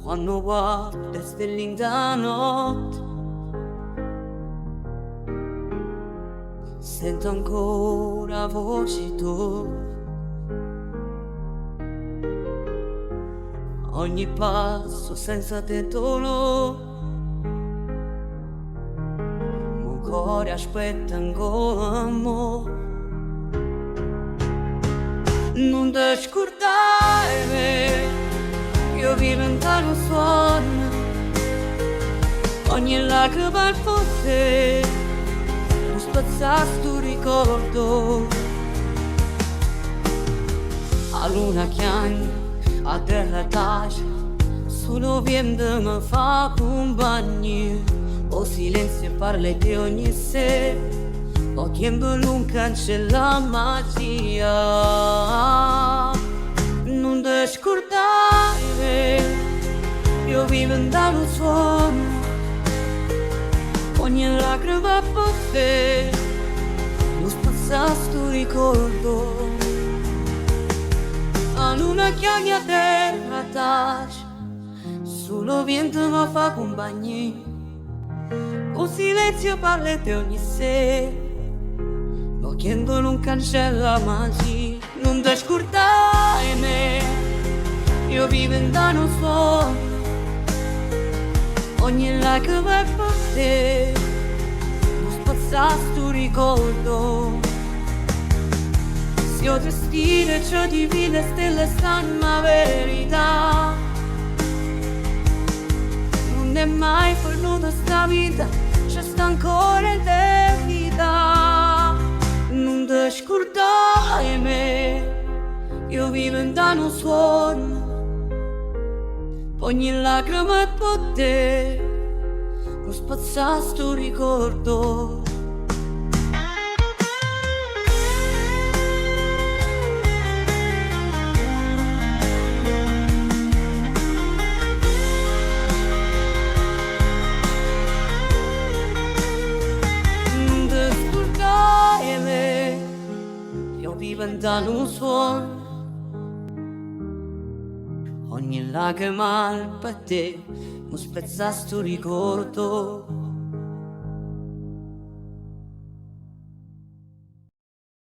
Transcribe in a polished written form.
quando guardo le stelle da notte. Sento ancora voci tue, ogni passo senza te dolore. Mon cuore aspetta ancora amore. Non ti scordare, io vivo in un sogno, ogni lacrima al potere, non spazzato tu ricordo. A luna chiama, a terra tace, solo vento mi fa compagnia, o silenzio parla di ogni sera. Lo tempo non cancella magia. Non ti scordare, io vivo in un sogno, ogni lacrima per te, non spazzato tu ricordo. A luna chiama a terra tace, solo vento mi fa compagnia, o silenzio parla di ogni sera. Lo tempo non cancella magia. Non ti scordare me, io vivo in un sogno, ogni lacrima è per te, non spazzato tu ricordo. Se io destino ci divide stelle stanno la verità, non è mai finita sta vita, c'è sta ancora eternità. Non ti scordare me, io vivo in un sogno, ogni lacrima è per te, non spazzato tu ricordo. Diventano un suono, ogni lacrima per te, non spezzato ricordo.